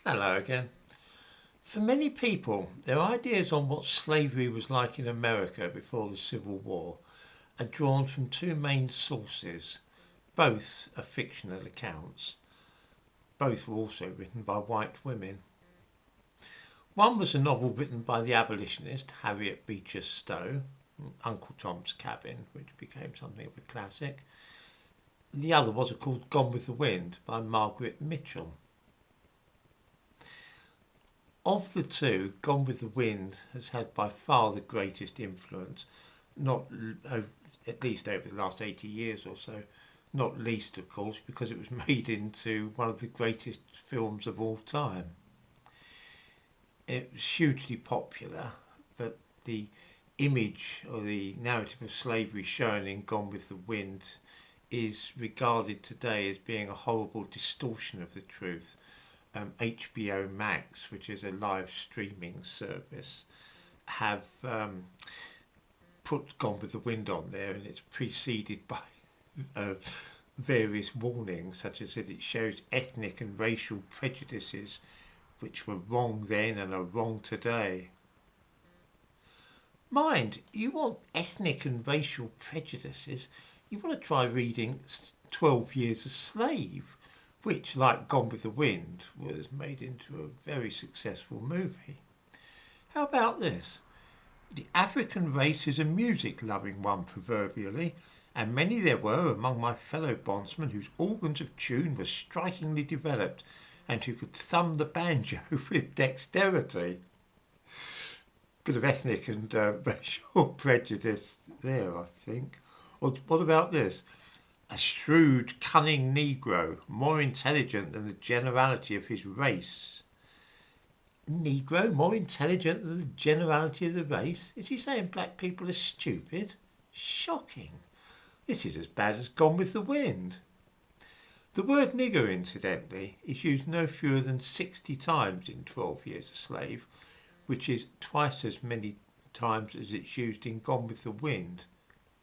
Hello again. For many people, their ideas on what slavery was like in America before the Civil War are drawn from two main sources. Both are fictional accounts. Both were also written by white women. One was a novel written by the abolitionist Harriet Beecher Stowe, Uncle Tom's Cabin, which became something of a classic. The other was called Gone with the Wind by Margaret Mitchell. Of the two, Gone with the Wind has had by far the greatest influence, not at least over the last 80 years or so, not least, of course, because it was made into one of the greatest films of all time. It was hugely popular, but the image or the narrative of slavery shown in Gone with the Wind is regarded today as being a horrible distortion of the truth. HBO Max, which is a live streaming service, have put Gone with the Wind on there, and it's preceded by uh, various warnings, such as that it shows ethnic and racial prejudices which were wrong then and are wrong today. Mind, you want ethnic and racial prejudices, you want to try reading 12 Years a Slave, which, like Gone with the Wind, was made into a very successful movie. How about this? The African race is a music-loving one proverbially, and many there were among my fellow bondsmen whose organs of tune were strikingly developed, and who could thumb the banjo with dexterity. Bit of ethnic and racial prejudice there, I think. Or what about this? A shrewd, cunning Negro, more intelligent than the generality of his race. Negro, more intelligent than the generality of the race? Is he saying black people are stupid? Shocking. This is as bad as Gone with the Wind. The word nigger, incidentally, is used no fewer than 60 times in 12 Years a Slave, which is twice as many times as it's used in Gone with the Wind,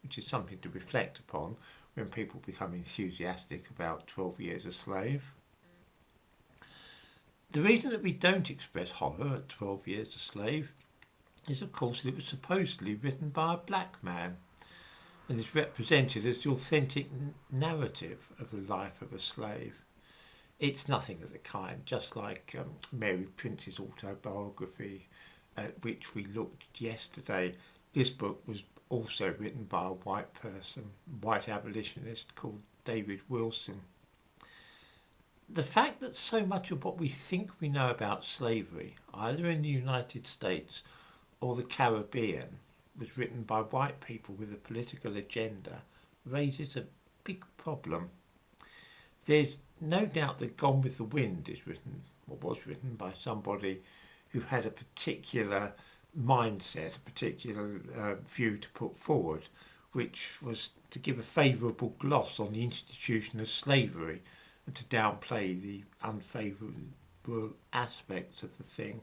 which is something to reflect upon when people become enthusiastic about 12 Years a Slave. The reason that we don't express horror at 12 Years a Slave is, of course, that it was supposedly written by a black man and is represented as the authentic narrative of the life of a slave. It's nothing of the kind, just like Mary Prince's autobiography, at which we looked yesterday. This book was also written by a white person, white abolitionist called David Wilson. The fact that so much of what we think we know about slavery, either in the United States or the Caribbean, was written by white people with a political agenda raises a big problem. There's no doubt that Gone with the Wind is written, or was written, by somebody who had a particular mindset, a particular view to put forward, which was to give a favourable gloss on the institution of slavery and to downplay the unfavourable aspects of the thing.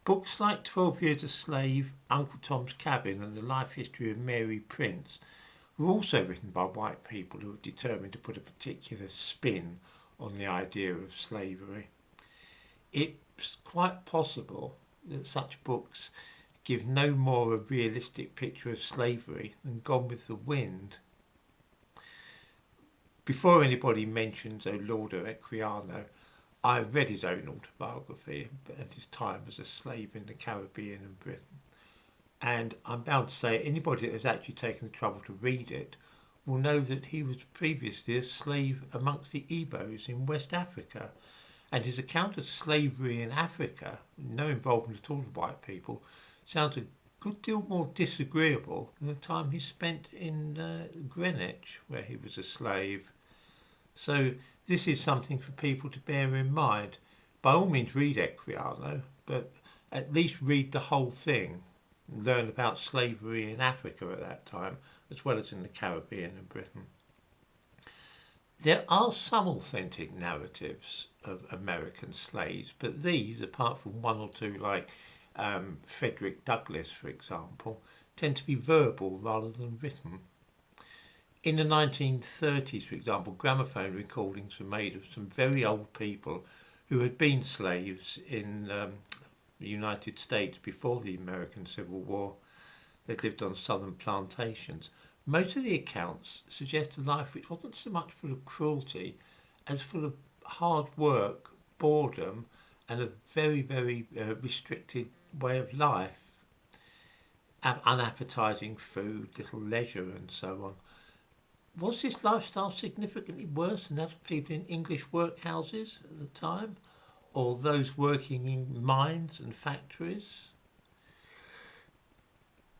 Books like 12 Years a Slave, Uncle Tom's Cabin and The Life History of Mary Prince were also written by white people who were determined to put a particular spin on the idea of slavery. It's quite possible that such books give no more a realistic picture of slavery than Gone with the Wind. Before anybody mentions O Lauder Equiano, I read his own autobiography and his time as a slave in the Caribbean and Britain. And I'm bound to say anybody that has actually taken the trouble to read it will know that he was previously a slave amongst the Igbos in West Africa. And his account of slavery in Africa, no involvement at all of white people, sounds a good deal more disagreeable than the time he spent in Greenwich, where he was a slave. So this is something for people to bear in mind. By all means read Equiano, but at least read the whole thing and learn about slavery in Africa at that time, as well as in the Caribbean and Britain. There are some authentic narratives of American slaves, but these, apart from one or two like Frederick Douglass, for example, tend to be verbal rather than written. In the 1930s, for example, gramophone recordings were made of some very old people who had been slaves in the United States before the American Civil War. They'd lived on southern plantations. Most of the accounts suggest a life which wasn't so much full of cruelty as full of hard work, boredom, and a very, very restricted way of life. Unappetizing food, little leisure, and so on. Was this lifestyle significantly worse than other people in English workhouses at the time, or those working in mines and factories?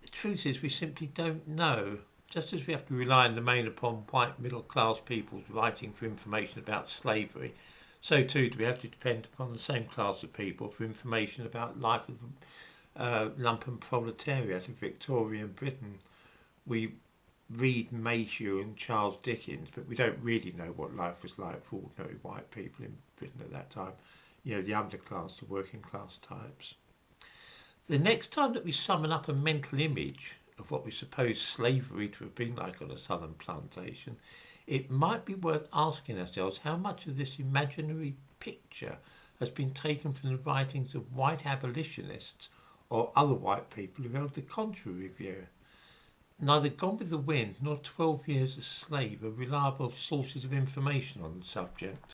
The truth is, we simply don't know. Just as we have to rely in the main upon white middle class people writing for information about slavery, so too do we have to depend upon the same class of people for information about life of the lumpen proletariat of Victorian Britain. We read Mayhew and Charles Dickens, but we don't really know what life was like for ordinary white people in Britain at that time. You know, the underclass, the working class types. The next time that we summon up a mental image of what we suppose slavery to have been like on a southern plantation, it might be worth asking ourselves how much of this imaginary picture has been taken from the writings of white abolitionists or other white people who held the contrary view. Neither Gone with the Wind nor 12 Years a Slave are reliable sources of information on the subject.